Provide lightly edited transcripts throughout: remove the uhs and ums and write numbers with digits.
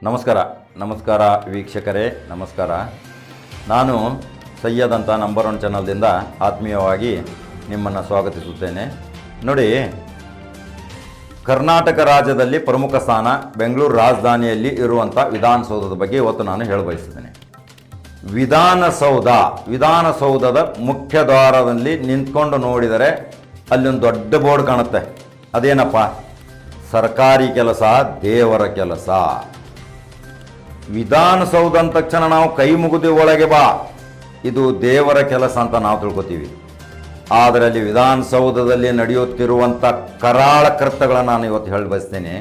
ನಮಸ್ಕಾರ ವೀಕ್ಷಕರೇ, ನಮಸ್ಕಾರ. ನಾನು ಸಯ್ಯದ್ ಅಂತ ನಂಬರ್ 1 ಚಾನಲ್ದಿಂದ ಆತ್ಮೀಯವಾಗಿ ನಿಮ್ಮನ್ನು ಸ್ವಾಗತಿಸುತ್ತೇನೆ. ನೋಡಿ, ಕರ್ನಾಟಕ ರಾಜ್ಯದಲ್ಲಿ ಪ್ರಮುಖ ಸ್ಥಾನ ಬೆಂಗಳೂರು ರಾಜಧಾನಿಯಲ್ಲಿ ಇರುವಂಥ ವಿಧಾನಸೌಧದ ಬಗ್ಗೆ ಇವತ್ತು ನಾನು ಹೇಳಬಯಸುತ್ತೇನೆ. ವಿಧಾನಸೌಧದ ಮುಖ್ಯ ದ್ವಾರದಲ್ಲಿ ನಿಂತ್ಕೊಂಡು ನೋಡಿದರೆ ಅಲ್ಲೊಂದು ದೊಡ್ಡ ಬೋರ್ಡ್ ಕಾಣುತ್ತೆ. ಅದೇನಪ್ಪ? ಸರ್ಕಾರಿ ಕೆಲಸ, ದೇವರ ಕೆಲಸ. ವಿಧಾನಸೌಧ ಅಂದ ತಕ್ಷಣ ನಾವು ಕೈ ಮುಗಿದು ಒಳಗೆ ಬಾ, ಇದು ದೇವರ ಕೆಲಸ ಅಂತ ನಾವು ತಿಳ್ಕೊತೀವಿ. ಆದರೆ ಅಲ್ಲಿ ವಿಧಾನಸೌಧದಲ್ಲಿ ನಡೆಯುತ್ತಿರುವಂಥ ಕರಾಳ ಕೃತ್ಯಗಳನ್ನು ನಾನು ಇವತ್ತು ಹೇಳಿ ಬಯಸ್ತೇನೆ.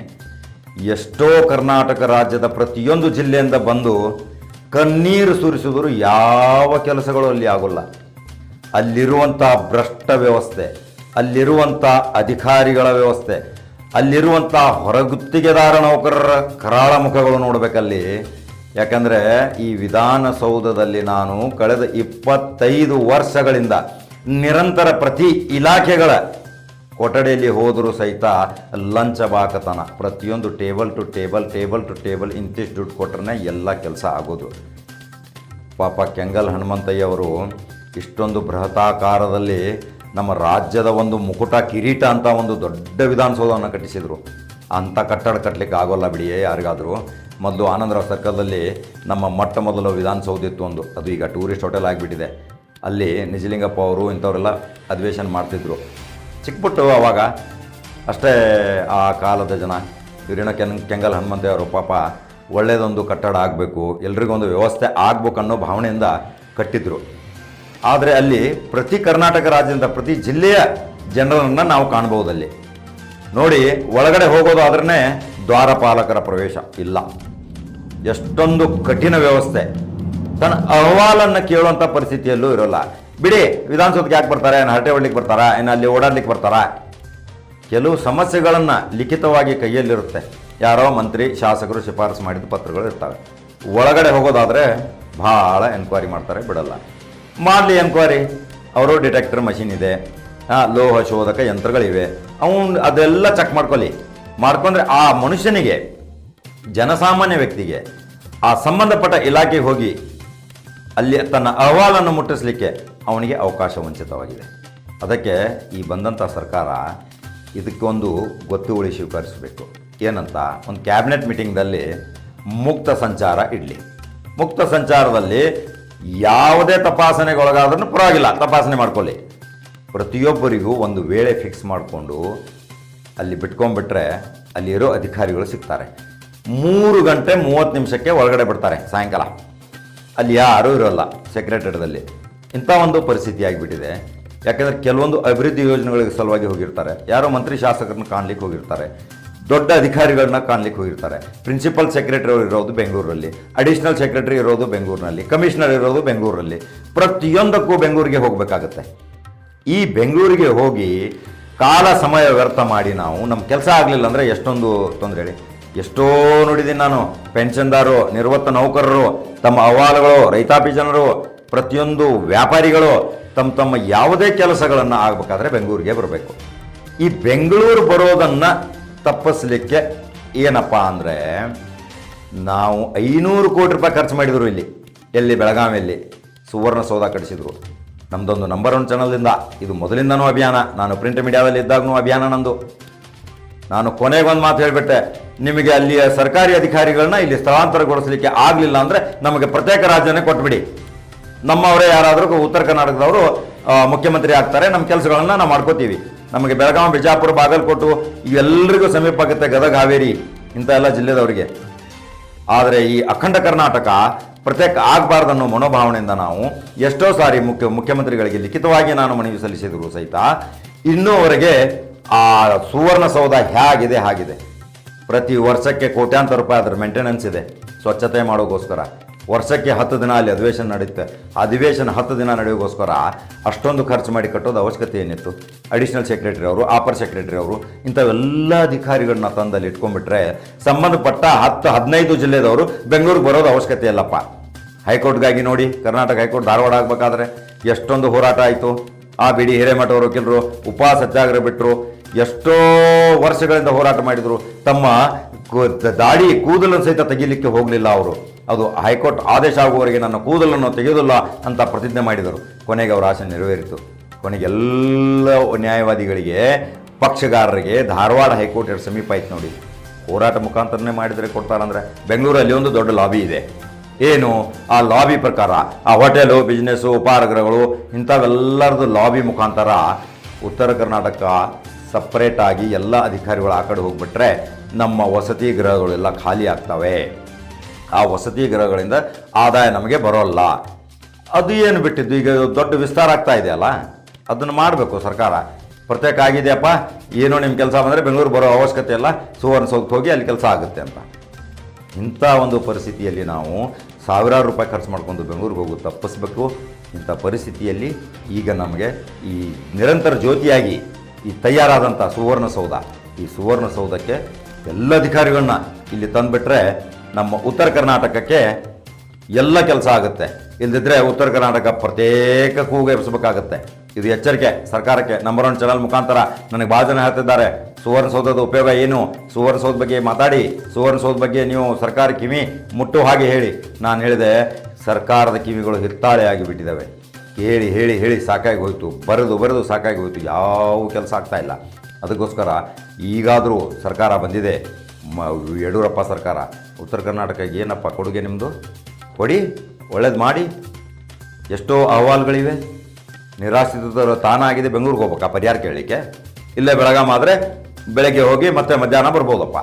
ಎಷ್ಟೋ ಕರ್ನಾಟಕ ರಾಜ್ಯದ ಪ್ರತಿಯೊಂದು ಜಿಲ್ಲೆಯಿಂದ ಬಂದು ಕಣ್ಣೀರು ಸುರಿಸಿದರೂ ಯಾವ ಕೆಲಸಗಳು ಅಲ್ಲಿ ಆಗೋಲ್ಲ. ಅಲ್ಲಿರುವಂಥ ಭ್ರಷ್ಟ ವ್ಯವಸ್ಥೆ, ಅಲ್ಲಿರುವಂಥ ಅಧಿಕಾರಿಗಳ ವ್ಯವಸ್ಥೆ, ಅಲ್ಲಿರುವಂಥ ಹೊರಗುತ್ತಿಗೆದಾರ ನೌಕರರ ಕರಾಳ ಮುಖಗಳು ನೋಡಬೇಕಲ್ಲಿ. ಯಾಕಂದರೆ ಈ ವಿಧಾನಸೌಧದಲ್ಲಿ ನಾನು ಕಳೆದ 25 ವರ್ಷಗಳಿಂದ ನಿರಂತರ ಪ್ರತಿ ಇಲಾಖೆಗಳ ಕೊಠಡಿಯಲ್ಲಿ ಹೋದರೂ ಸಹಿತ ಲಂಚ ಬಾಕತನ. ಪ್ರತಿಯೊಂದು ಟೇಬಲ್ ಟು ಟೇಬಲ್ ಇಂತಿಷ್ಟು ದುಡ್ಡು ಕೊಟ್ಟರೆ ಎಲ್ಲ ಕೆಲಸ ಆಗೋದು. ಪಾಪ ಕೆಂಗಲ್ ಹನುಮಂತಯ್ಯ ಅವರು ಇಷ್ಟೊಂದು ಬೃಹತಾಕಾರದಲ್ಲಿ ನಮ್ಮ ರಾಜ್ಯದ ಒಂದು ಮುಕುಟ ಕಿರೀಟ ಅಂತ ಒಂದು ದೊಡ್ಡ ವಿಧಾನಸೌಧವನ್ನು ಕಟ್ಟಿಸಿದರು. ಅಂಥ ಕಟ್ಟಡ ಕಟ್ಟಲಿಕ್ಕೆ ಆಗೋಲ್ಲ ಬಿಡಿ ಯಾರಿಗಾದರೂ. ಮೊದಲು ಆನಂದರಾವ್ ಸರ್ಕಲ್ದಲ್ಲಿ ನಮ್ಮ ಮೊದಲ ವಿಧಾನಸೌಧ ಇತ್ತು ಒಂದು, ಅದು ಈಗ ಟೂರಿಸ್ಟ್ ಹೋಟೆಲ್ ಆಗಿಬಿಟ್ಟಿದೆ. ಅಲ್ಲಿ ನಿಜಲಿಂಗಪ್ಪ ಅವರು ಇಂಥವರೆಲ್ಲ ಅಧಿವೇಶನ ಮಾಡ್ತಿದ್ರು. ಚಿಕ್ಕಪುಟ್ಟು ಅವಾಗ ಅಷ್ಟೇ ಆ ಕಾಲದ ಜನ. ಇವರಿನ ಕೆಂಗಲ್ ಹನುಮಂತಯ್ಯವರು ಪಾಪ ಒಳ್ಳೆಯದೊಂದು ಕಟ್ಟಡ ಆಗಬೇಕು, ಎಲ್ರಿಗೊಂದು ವ್ಯವಸ್ಥೆ ಆಗಬೇಕು ಅನ್ನೋ ಭಾವನೆಯಿಂದ ಕಟ್ಟಿದ್ರು. ಆದರೆ ಅಲ್ಲಿ ಪ್ರತಿ ಕರ್ನಾಟಕ ರಾಜ್ಯದಿಂದ ಪ್ರತಿ ಜಿಲ್ಲೆಯ ಜನರನ್ನು ನಾವು ಕಾಣ್ಬೋದಲ್ಲಿ. ನೋಡಿ, ಒಳಗಡೆ ಹೋಗೋದಾದ್ರೇ ದ್ವಾರಪಾಲಕರ ಪ್ರವೇಶ ಇಲ್ಲ. ಎಷ್ಟೊಂದು ಕಠಿಣ ವ್ಯವಸ್ಥೆ. ತನ್ನ ಅಹವಾಲನ್ನು ಕೇಳುವಂಥ ಪರಿಸ್ಥಿತಿಯಲ್ಲೂ ಇರೋಲ್ಲ. ಬಿಡಿ, ವಿಧಾನಸೌಧಕ್ಕೆ ಯಾಕೆ ಬರ್ತಾರೆ? ಏನು ಹರಟೆ ಹೊಡ್ಲಿಕ್ಕೆ ಬರ್ತಾರಾ? ಏನು ಅಲ್ಲಿ ಓಡಾಡ್ಲಿಕ್ಕೆ ಬರ್ತಾರಾ? ಕೆಲವು ಸಮಸ್ಯೆಗಳನ್ನು ಲಿಖಿತವಾಗಿ ಕೈಯಲ್ಲಿರುತ್ತೆ. ಯಾರೋ ಮಂತ್ರಿ, ಶಾಸಕರು ಶಿಫಾರಸು ಮಾಡಿದ ಪತ್ರಗಳು ಇರ್ತವೆ. ಒಳಗಡೆ ಹೋಗೋದಾದರೆ ಭಾಳ ಎನ್ಕ್ವೈರಿ ಮಾಡ್ತಾರೆ, ಬಿಡಲ್ಲ. ಮಾಡಲಿ ಎನ್ಕ್ವೈರಿ, ಅವರು ಡಿಟೆಕ್ಟರ್ ಮಷಿನ್ ಇದೆ, ಲೋಹ ಶೋಧಕ ಯಂತ್ರಗಳಿವೆ, ಅದೆಲ್ಲ ಚೆಕ್ ಮಾಡ್ಕೊಂಡ್ರೆ ಆ ಮನುಷ್ಯನಿಗೆ, ಜನಸಾಮಾನ್ಯ ವ್ಯಕ್ತಿಗೆ ಆ ಸಂಬಂಧಪಟ್ಟ ಇಲಾಖೆಗೆ ಹೋಗಿ ಅಲ್ಲಿ ತನ್ನ ಅಹವಾಲನ್ನು ಮುಟ್ಟಿಸಲಿಕ್ಕೆ ಅವನಿಗೆ ಅವಕಾಶ ವಂಚಿತವಾಗಿದೆ. ಅದಕ್ಕೆ ಈ ಬಂದಂಥ ಸರ್ಕಾರ ಇದಕ್ಕೊಂದು ಗೊತ್ತುವಳಿ ಸ್ವೀಕರಿಸಬೇಕು. ಏನಂತ, ಒಂದು ಕ್ಯಾಬಿನೆಟ್ ಮೀಟಿಂಗ್ದಲ್ಲಿ ಮುಕ್ತ ಸಂಚಾರ ಇಡಲಿ. ಮುಕ್ತ ಸಂಚಾರದಲ್ಲಿ ಯಾವುದೇ ತಪಾಸಣೆಗೊಳಗಾದ್ರೂ ಪರವಾಗಿಲ್ಲ, ತಪಾಸಣೆ ಮಾಡ್ಕೊಳ್ಳಿ. ಪ್ರತಿಯೊಬ್ಬರಿಗೂ ಒಂದು ವೇಳೆ ಫಿಕ್ಸ್ ಮಾಡಿಕೊಂಡು ಅಲ್ಲಿ ಬಿಟ್ಕೊಂಡ್ಬಿಟ್ರೆ ಅಲ್ಲಿರೋ ಅಧಿಕಾರಿಗಳು ಸಿಗ್ತಾರೆ. 3 ಗಂಟೆ 30 ನಿಮಿಷಕ್ಕೆ ಒಳಗಡೆ ಬಿಡ್ತಾರೆ ಸಾಯಂಕಾಲ. ಅಲ್ಲಿ ಯಾರೂ ಇರೋಲ್ಲ ಸೆಕ್ರೆಟರಿಯಲ್ಲಿ. ಇಂಥ ಒಂದು ಪರಿಸ್ಥಿತಿ ಆಗಿಬಿಟ್ಟಿದೆ. ಯಾಕೆಂದರೆ ಕೆಲವೊಂದು ಅಭಿವೃದ್ಧಿ ಯೋಜನೆಗಳಿಗೆ ಸಲುವಾಗಿ ಹೋಗಿರ್ತಾರೆ, ಯಾರೋ ಮಂತ್ರಿ ಶಾಸಕರನ್ನ ಕಾಣಲಿಕ್ಕೆ ಹೋಗಿರ್ತಾರೆ, ದೊಡ್ಡ ಅಧಿಕಾರಿಗಳನ್ನ ಕಾಣಲಿಕ್ಕೆ ಹೋಗಿರ್ತಾರೆ. ಪ್ರಿನ್ಸಿಪಲ್ ಸೆಕ್ರೆಟರಿ ಅವರು ಇರೋದು ಬೆಂಗಳೂರಲ್ಲಿ, ಅಡಿಷನಲ್ ಸೆಕ್ರೆಟರಿ ಇರೋದು ಬೆಂಗಳೂರಿನಲ್ಲಿ, ಕಮಿಷನರ್ ಇರೋದು ಬೆಂಗಳೂರಲ್ಲಿ. ಪ್ರತಿಯೊಂದಕ್ಕೂ ಬೆಂಗಳೂರಿಗೆ ಹೋಗಬೇಕಾಗತ್ತೆ. ಈ ಬೆಂಗಳೂರಿಗೆ ಹೋಗಿ ಕಾಲ ಸಮಯ ವ್ಯರ್ಥ ಮಾಡಿ ನಾವು ನಮ್ಮ ಕೆಲಸ ಆಗಲಿಲ್ಲ ಅಂದರೆ ಎಷ್ಟೊಂದು ತೊಂದರೆ ಹೇಳಿ. ಎಷ್ಟೋ ನೋಡಿದ್ದೀನಿ ನಾನು. ಪೆನ್ಷನ್ದಾರರು, ನಿವೃತ್ತ ನೌಕರರು, ತಮ್ಮ ಅಹವಾಲುಗಳು, ರೈತಾಪಿ ಜನರು, ಪ್ರತಿಯೊಂದು ವ್ಯಾಪಾರಿಗಳು ತಮ್ಮ ಯಾವುದೇ ಕೆಲಸಗಳನ್ನು ಆಗಬೇಕಾದ್ರೆ ಬೆಂಗಳೂರಿಗೆ ಬರಬೇಕು. ಈ ಬೆಂಗಳೂರು ಬರೋದನ್ನು ತಪ್ಪಿಸ್ಲಿಕ್ಕೆ ಏನಪ್ಪ ಅಂದರೆ, ನಾವು 500 ಕೋಟಿ ರೂಪಾಯಿ ಖರ್ಚು ಮಾಡಿದರು ಇಲ್ಲಿ. ಎಲ್ಲಿ? ಬೆಳಗಾವಿಯಲ್ಲಿ ಸುವರ್ಣಸೌಧ ಕಟ್ಟಿಸಿದ್ರು. ನಮ್ಮದೊಂದು ನಂಬರ್ 1 ಚಾನಲ್ದಿಂದ ಇದು ಮೊದಲಿಂದನೂ ಅಭಿಯಾನ. ನಾನು ಪ್ರಿಂಟ್ ಮೀಡಿಯಾದಲ್ಲಿ ಇದ್ದಾಗೂ ಅಭಿಯಾನ ನಂದು. ನಾನು ಕೊನೆಗೊಂದು ಮಾತು ಹೇಳಿಬಿಟ್ಟೆ, ನಿಮಗೆ ಅಲ್ಲಿಯ ಸರ್ಕಾರಿ ಅಧಿಕಾರಿಗಳನ್ನ ಇಲ್ಲಿ ಸ್ಥಳಾಂತರಗೊಳಿಸಲಿಕ್ಕೆ ಆಗಲಿಲ್ಲ ಅಂದರೆ ನಮಗೆ ಪ್ರತ್ಯೇಕ ರಾಜ್ಯನೇ ಕೊಟ್ಬಿಡಿ. ನಮ್ಮವರೇ ಯಾರಾದರೂ ಉತ್ತರ ಕರ್ನಾಟಕದವರು ಮುಖ್ಯಮಂತ್ರಿ ಆಗ್ತಾರೆ, ನಮ್ಮ ಕೆಲಸಗಳನ್ನು ನಾವು ಮಾಡ್ಕೋತೀವಿ. ನಮಗೆ ಬೆಳಗಾವಿ, ಬಿಜಾಪುರ, ಬಾಗಲಕೋಟೆ ಇವೆಲ್ಲರಿಗೂ ಸಮೀಪ ಆಗುತ್ತೆ, ಗದಗ, ಹಾವೇರಿ ಇಂಥ ಎಲ್ಲ ಜಿಲ್ಲೆದವರಿಗೆ. ಆದರೆ ಈ ಅಖಂಡ ಕರ್ನಾಟಕ ಪ್ರತ್ಯೇಕ ಆಗಬಾರ್ದು ಅನ್ನೋ ಮನೋಭಾವನೆಯಿಂದ ನಾವು ಎಷ್ಟೋ ಸಾರಿ ಮುಖ್ಯಮಂತ್ರಿಗಳಿಗೆ ಲಿಖಿತವಾಗಿ ನಾನು ಮನವಿ ಸಲ್ಲಿಸಿದ್ರು ಸಹಿತ ಇನ್ನೂವರೆಗೆ ಆ ಸುವರ್ಣಸೌಧ ಹೇಗಿದೆ ಹಾಗಿದೆ. ಪ್ರತಿ ವರ್ಷಕ್ಕೆ ಕೋಟ್ಯಾಂತರ ರೂಪಾಯಿ ಅದರ ಮೇಂಟೆನೆನ್ಸ್ ಇದೆ, ಸ್ವಚ್ಛತೆ ಮಾಡೋಕ್ಕೋಸ್ಕರ. ವರ್ಷಕ್ಕೆ 10 ದಿನ ಅಲ್ಲಿ ಅಧಿವೇಶನ ನಡೆಯುತ್ತೆ. ಅಧಿವೇಶನ 10 ದಿನ ನಡೆಯೋಕ್ಕೋಸ್ಕರ ಅಷ್ಟೊಂದು ಖರ್ಚು ಮಾಡಿ ಕಟ್ಟೋದು ಅವಶ್ಯಕತೆ ಏನಿತ್ತು? ಅಡಿಷನಲ್ ಸೆಕ್ರೆಟರಿ ಅವರು, ಅಪರ್ ಸೆಕ್ರೆಟರಿ ಅವರು, ಇಂಥವೆಲ್ಲ ಅಧಿಕಾರಿಗಳನ್ನ ತಂದಲ್ಲಿ ಇಟ್ಕೊಂಡ್ಬಿಟ್ರೆ ಸಂಬಂಧಪಟ್ಟ 10-15 ಜಿಲ್ಲೆದವರು ಬೆಂಗಳೂರಿಗೆ ಬರೋದು ಅವಶ್ಯಕತೆ ಇಲ್ಲಪ್ಪ. ಹೈಕೋರ್ಟ್ಗಾಗಿ ನೋಡಿ, ಕರ್ನಾಟಕ ಹೈಕೋರ್ಟ್ ಧಾರವಾಡ ಆಗಬೇಕಾದ್ರೆ ಎಷ್ಟೊಂದು ಹೋರಾಟ ಆಯಿತು. ಆ ಬಿಡಿ ಹಿರೇಮಠ ಅವರು ಕೆಲವರು ಉಪವಾಸ ಸತ್ಯಾಗ್ರಹ ಬಿಟ್ಟರು. ಎಷ್ಟೋ ವರ್ಷಗಳಿಂದ ಹೋರಾಟ ಮಾಡಿದರು. ತಮ್ಮ ದಾಡಿ ಕೂದಲನ್ನು ಸಹಿತ ತೆಗೀಲಿಕ್ಕೆ ಹೋಗಲಿಲ್ಲ ಅವರು. ಅದು ಹೈಕೋರ್ಟ್ ಆದೇಶ ಆಗುವವರೆಗೆ ನನ್ನ ಕೂದಲನ್ನು ತೆಗೆಯೋದಿಲ್ಲ ಅಂತ ಪ್ರತಿಜ್ಞೆ ಮಾಡಿದರು. ಕೊನೆಗೆ ಅವರ ಆಸೆ ನೆರವೇರಿತು. ಕೊನೆಗೆ ಎಲ್ಲ ನ್ಯಾಯವಾದಿಗಳಿಗೆ, ಪಕ್ಷಗಾರರಿಗೆ ಧಾರವಾಡ ಹೈಕೋರ್ಟ್ ಎರಡು ಸಮೀಪ ಆಯ್ತು ನೋಡಿ. ಹೋರಾಟ ಮುಖಾಂತರನೇ ಮಾಡಿದರೆ ಕೊಡ್ತಾರಂದರೆ, ಬೆಂಗಳೂರಲ್ಲಿ ಒಂದು ದೊಡ್ಡ ಲಾಬಿ ಇದೆ. ಏನು ಆ ಲಾಬಿ ಪ್ರಕಾರ ಆ ಹೋಟೆಲು, ಬಿಸ್ನೆಸ್ಸು, ಉಪಹಾರಗೃಹಗಳು ಇಂಥವೆಲ್ಲರದ್ದು ಲಾಬಿ ಮುಖಾಂತರ ಉತ್ತರ ಕರ್ನಾಟಕ ಸಪ್ರೇಟಾಗಿ ಎಲ್ಲ ಅಧಿಕಾರಿಗಳು ಆ ಕಡೆ ಹೋಗಿಬಿಟ್ರೆ ನಮ್ಮ ವಸತಿ ಗೃಹಗಳೆಲ್ಲ ಖಾಲಿ ಆಗ್ತವೆ. ಆ ವಸತಿ ಗೃಹಗಳಿಂದ ಆದಾಯ ನಮಗೆ ಬರೋಲ್ಲ. ಅದು ಏನು ಬಿಟ್ಟಿದ್ದು, ಈಗ ದೊಡ್ಡ ವಿಸ್ತಾರ ಆಗ್ತಾ ಇದೆಯಲ್ಲ, ಅದನ್ನು ಮಾಡಬೇಕು ಸರ್ಕಾರ. ಪ್ರತ್ಯೇಕ ಆಗಿದೆಯಪ್ಪ, ಏನೋ ನಿಮ್ಮ ಕೆಲಸ ಬಂದರೆ ಬೆಂಗಳೂರು ಬರೋ ಅವಶ್ಯಕತೆ ಇಲ್ಲ, ಸುವರ್ಣಸೌಧಕ್ಕೆ ಹೋಗಿ ಅಲ್ಲಿ ಕೆಲಸ ಆಗುತ್ತೆ ಅಂತ. ಇಂಥ ಒಂದು ಪರಿಸ್ಥಿತಿಯಲ್ಲಿ ನಾವು ಸಾವಿರಾರು ರೂಪಾಯಿ ಖರ್ಚು ಮಾಡ್ಕೊಂಡು ಬೆಂಗಳೂರಿಗೆ ಹೋಗೋದು ತಪ್ಪಿಸ್ಬೇಕು. ಇಂಥ ಪರಿಸ್ಥಿತಿಯಲ್ಲಿ ಈಗ ನಮಗೆ ಈ ನಿರಂತರ ಜ್ಯೋತಿಯಾಗಿ ಈ ತಯಾರಾದಂಥ ಸುವರ್ಣಸೌಧ, ಈ ಸುವರ್ಣಸೌಧಕ್ಕೆ ಎಲ್ಲ ಅಧಿಕಾರಿಗಳನ್ನ ಇಲ್ಲಿ ತಂದುಬಿಟ್ರೆ ನಮ್ಮ ಉತ್ತರ ಕರ್ನಾಟಕಕ್ಕೆ ಎಲ್ಲ ಕೆಲಸ ಆಗುತ್ತೆ. ಇಲ್ಲದಿದ್ದರೆ ಉತ್ತರ ಕರ್ನಾಟಕ ಪ್ರತ್ಯೇಕ ಕೂಗು ಎಬ್ಬಿಸಬೇಕಾಗತ್ತೆ. ಇದು ಎಚ್ಚರಿಕೆ ಸರ್ಕಾರಕ್ಕೆ. ನಂಬರ್ 1 ಚಾನಲ್ ಮುಖಾಂತರ ನನಗೆ ಭಾಳ ಜನ ಹೇಳ್ತಿದ್ದಾರೆ, ಸುವರ್ಣಸೌಧದ ಉಪಯೋಗ ಏನು, ಸುವರ್ಣಸೌಧ ಬಗ್ಗೆ ಮಾತಾಡಿ, ಸುವರ್ಣಸೌಧ ಬಗ್ಗೆ ನೀವು ಸರ್ಕಾರ ಕಿವಿ ಮುಟ್ಟು ಹಾಗೆ ಹೇಳಿ. ನಾನು ಹೇಳಿದೆ, ಸರ್ಕಾರದ ಕಿವಿಗಳು ಹಿತ್ತಾಳೆ ಆಗಿಬಿಟ್ಟಿದ್ದಾವೆ. ಹೇಳಿ ಹೇಳಿ ಹೇಳಿ ಸಾಕಾಗಿ ಹೋಯಿತು, ಬರೆದು ಸಾಕಾಗಿ ಹೋಯಿತು, ಯಾವ ಕೆಲಸ ಆಗ್ತಾಯಿಲ್ಲ. ಅದಕ್ಕೋಸ್ಕರ ಈಗಾದರೂ ಸರ್ಕಾರ ಬಂದಿದೆ, ಯಡಿಯೂರಪ್ಪ ಸರ್ಕಾರ. ಉತ್ತರ ಕರ್ನಾಟಕಕ್ಕೆ ಏನಪ್ಪ ಕೊಡುಗೆ ನಿಮ್ಮದು, ಕೊಡಿ, ಒಳ್ಳೇದು ಮಾಡಿ. ಎಷ್ಟೋ ಅಹವಾಲುಗಳಿವೆ. ನಿರಾಶ್ರಿತರು ತಾನಾಗಿದೆ ಬೆಂಗಳೂರಿಗೆ ಹೋಗ್ಬೇಕಾ ಪರಿಹಾರ ಕೇಳಲಿಕ್ಕೆ? ಇಲ್ಲೇ ಬೆಳಗಾಂ ಆದರೆ ಬೆಳಗ್ಗೆ ಹೋಗಿ ಮತ್ತೆ ಮಧ್ಯಾಹ್ನ ಬರ್ಬೋದಪ್ಪ,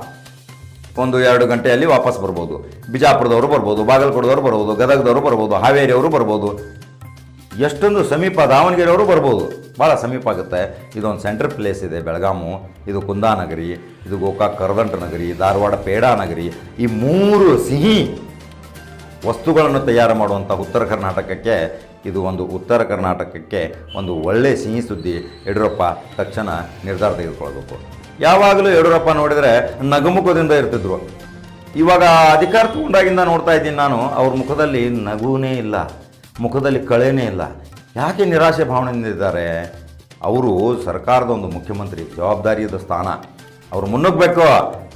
1-2 ಗಂಟೆಯಲ್ಲಿ ವಾಪಸ್ ಬರ್ಬೋದು. ಬಿಜಾಪುರದವರು ಬರ್ಬೋದು, ಬಾಗಲಕೋಟದವರು ಬರ್ಬೋದು, ಗದಗದವರು ಬರ್ಬೋದು, ಹಾವೇರಿಯವರು ಬರ್ಬೋದು, ಎಷ್ಟೊಂದು ಸಮೀಪ, ದಾವಣಗೆರೆಯವರು ಬರ್ಬೋದು, ಭಾಳ ಸಮೀಪ ಆಗುತ್ತೆ. ಇದೊಂದು ಸೆಂಟ್ರಲ್ ಪ್ಲೇಸ್ ಇದೆ ಬೆಳಗಾಮು, ಇದು ಕುಂದಾನಗರಿ, ಇದು ಗೋಕಾಕ್ ಕರದಂಟ ನಗರಿ, ಧಾರವಾಡ ಪೇಡಾ ನಗರಿ. ಈ 3 ಸಿಹಿ ವಸ್ತುಗಳನ್ನು ತಯಾರು ಮಾಡುವಂಥ ಉತ್ತರ ಕರ್ನಾಟಕಕ್ಕೆ ಇದು ಒಂದು ಉತ್ತರ ಕರ್ನಾಟಕಕ್ಕೆ ಒಂದು ಒಳ್ಳೆಯ ಸಿಹಿ ಸುದ್ದಿ. ಯಡಿಯೂರಪ್ಪ ತಕ್ಷಣ ನಿರ್ಧಾರ ತೆಗೆದುಕೊಳ್ಬೇಕು. ಯಾವಾಗಲೂ ಯಡಿಯೂರಪ್ಪ ನೋಡಿದರೆ ನಗುಮುಖದಿಂದ ಇರ್ತಿದ್ರು. ಇವಾಗ ಅಧಿಕಾರ ತಗೊಂಡಾಗಿಂದ ನೋಡ್ತಾ ಇದ್ದೀನಿ ನಾನು, ಅವ್ರ ಮುಖದಲ್ಲಿ ನಗುನೇ ಇಲ್ಲ, ಮುಖದಲ್ಲಿ ಕಳೆನೇ ಇಲ್ಲ. ಯಾಕೆ ನಿರಾಶೆ ಭಾವನೆಯಿಂದಿದ್ದಾರೆ? ಅವರು ಸರ್ಕಾರದ ಒಂದು ಮುಖ್ಯಮಂತ್ರಿ, ಜವಾಬ್ದಾರಿಯಾದ ಸ್ಥಾನ, ಅವ್ರು ಮುನ್ನುಗ್ಗಬೇಕು.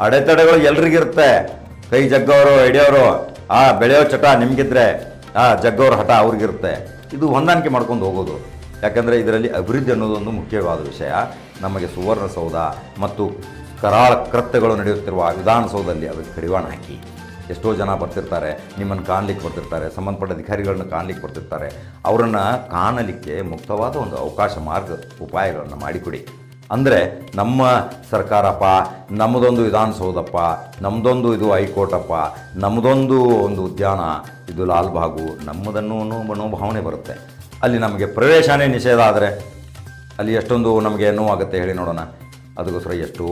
ಅಡೆತಡೆಗಳು ಎಲ್ರಿಗಿರುತ್ತೆ. ಕೈ ಜಗ್ಗೋರು ಹಿಡಿಯೋರು, ಬೆಳೆಯೋ ಚಟ ನಿಮಗಿದ್ರೆ ಜಗ್ಗೋರ ಹಠ ಅವ್ರಿಗಿರುತ್ತೆ. ಇದು ಹೊಂದಾಣಿಕೆ ಮಾಡ್ಕೊಂಡು ಹೋಗೋದು. ಯಾಕಂದರೆ ಇದರಲ್ಲಿ ಅಭಿವೃದ್ಧಿ ಅನ್ನೋದೊಂದು ಮುಖ್ಯವಾದ ವಿಷಯ. ನಮಗೆ ಸುವರ್ಣಸೌಧ ಮತ್ತು ಕರಾಳ ಕೃತ್ಯಗಳು ನಡೆಯುತ್ತಿರುವ ವಿಧಾನಸೌಧದಲ್ಲಿ ಅದಕ್ಕೆ ಕಡಿವಾಣ ಹಾಕಿ. ಎಷ್ಟೋ ಜನ ಬರ್ತಿರ್ತಾರೆ, ನಿಮ್ಮನ್ನು ಕಾಣಲಿಕ್ಕೆ ಬರ್ತಿರ್ತಾರೆ, ಸಂಬಂಧಪಟ್ಟ ಅಧಿಕಾರಿಗಳನ್ನ ಕಾಣಲಿಕ್ಕೆ ಬರ್ತಿರ್ತಾರೆ. ಅವರನ್ನು ಕಾಣಲಿಕ್ಕೆ ಮುಕ್ತವಾದ ಒಂದು ಅವಕಾಶ, ಮಾರ್ಗ, ಉಪಾಯಗಳನ್ನು ಮಾಡಿಕೊಡಿ. ಅಂದರೆ ನಮ್ಮ ಸರ್ಕಾರಪ್ಪ, ನಮ್ಮದೊಂದು ವಿಧಾನಸೌಧಪ್ಪ, ನಮ್ಮದೊಂದು ಇದು ಹೈಕೋರ್ಟಪ್ಪ, ನಮ್ಮದೊಂದು ಒಂದು ಉದ್ಯಾನ, ಇದು ಲಾಲ್ಬಾಗು, ನಮ್ಮದನ್ನು ಮನೋಭಾವನೆ ಬರುತ್ತೆ. ಅಲ್ಲಿ ನಮಗೆ ಪ್ರವೇಶನೇ ನಿಷೇಧ ಆದರೆ ಅಲ್ಲಿ ಎಷ್ಟೊಂದು ನಮಗೆ ನೋವಾಗುತ್ತೆ ಹೇಳಿ ನೋಡೋಣ. ಅದಕ್ಕೋಸ್ಕರ ಎಷ್ಟೋ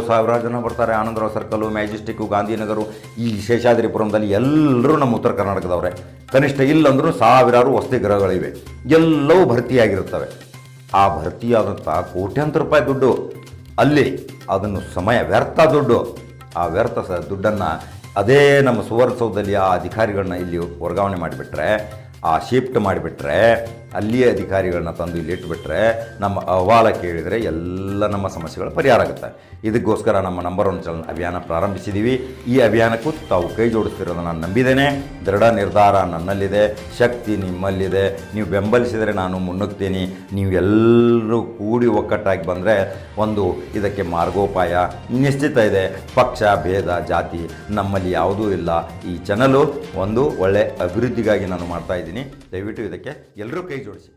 ಸಾವಿರಾರು ಜನ ಬರ್ತಾರೆ. ಆನಂದರಾವ್ ಸರ್ಕಲ್ಲು, ಮ್ಯಾಜೆಸ್ಟಿಕ್ಕು, ಗಾಂಧಿನಗರು, ಈ ಶೇಷಾದ್ರಿಪುರದಲ್ಲಿ ಎಲ್ಲರೂ ನಮ್ಮ ಉತ್ತರ ಕರ್ನಾಟಕದವರೇ. ಕನಿಷ್ಠ ಇಲ್ಲಂದ್ರೂ ಸಾವಿರಾರು ವಸತಿ ಗೃಹಗಳಿವೆ, ಎಲ್ಲವೂ ಭರ್ತಿಯಾಗಿರುತ್ತವೆ. ಆ ಭರ್ತಿಯಾದಂಥ ಕೋಟ್ಯಾಂತರ ರೂಪಾಯಿ ದುಡ್ಡು ಅಲ್ಲಿ, ಅದನ್ನು ಸಮಯ ವ್ಯರ್ಥ ದುಡ್ಡು. ಆ ವ್ಯರ್ಥ ದುಡ್ಡನ್ನು ಅದೇ ನಮ್ಮ ಸುವರ್ಣಸೌಧದಲ್ಲಿ ಆ ಅಧಿಕಾರಿಗಳನ್ನ ಇಲ್ಲಿ ವರ್ಗಾವಣೆ ಮಾಡಿಬಿಟ್ರೆ, ಆ ಶಿಫ್ಟ್ ಮಾಡಿಬಿಟ್ರೆ, ಅಲ್ಲಿಯೇ ಅಧಿಕಾರಿಗಳನ್ನ ತಂದು ಇಲ್ಲಿ ಇಟ್ಬಿಟ್ರೆ, ನಮ್ಮ ಅಹವಾಲ ಕೇಳಿದರೆ ಎಲ್ಲ ನಮ್ಮ ಸಮಸ್ಯೆಗಳು ಪರಿಹಾರ ಆಗುತ್ತೆ. ಇದಕ್ಕೋಸ್ಕರ ನಮ್ಮ ನಂಬರ್ 1 ಚಾನಲ್ ಅಭಿಯಾನ ಪ್ರಾರಂಭಿಸಿದ್ದೀವಿ. ಈ ಅಭಿಯಾನಕ್ಕೂ ತಾವು ಕೈ ಜೋಡಿಸ್ತಿರೋದು ನಾನು ನಂಬಿದ್ದೇನೆ. ದೃಢ ನಿರ್ಧಾರ ನನ್ನಲ್ಲಿದೆ, ಶಕ್ತಿ ನಿಮ್ಮಲ್ಲಿದೆ. ನೀವು ಬೆಂಬಲಿಸಿದರೆ ನಾನು ಮುನ್ನುಗ್ತೀನಿ. ನೀವು ಎಲ್ಲರೂ ಕೂಡಿ ಒಕ್ಕಟ್ಟಾಗಿ ಬಂದರೆ ಒಂದು ಇದಕ್ಕೆ ಮಾರ್ಗೋಪಾಯ ನಿಶ್ಚಿತ ಇದೆ. ಪಕ್ಷ ಭೇದ ಜಾತಿ ನಮ್ಮಲ್ಲಿ ಯಾವುದೂ ಇಲ್ಲ. ಈ ಚಾನಲು ಒಂದು ಒಳ್ಳೆಯ ಅಭಿವೃದ್ಧಿಗಾಗಿ ನಾನು ಮಾಡ್ತಾಯಿದ್ದೀನಿ. ದಯವಿಟ್ಟು ಇದಕ್ಕೆ ಎಲ್ಲರೂ ಕೈ ಜೋಡಿಸಿ.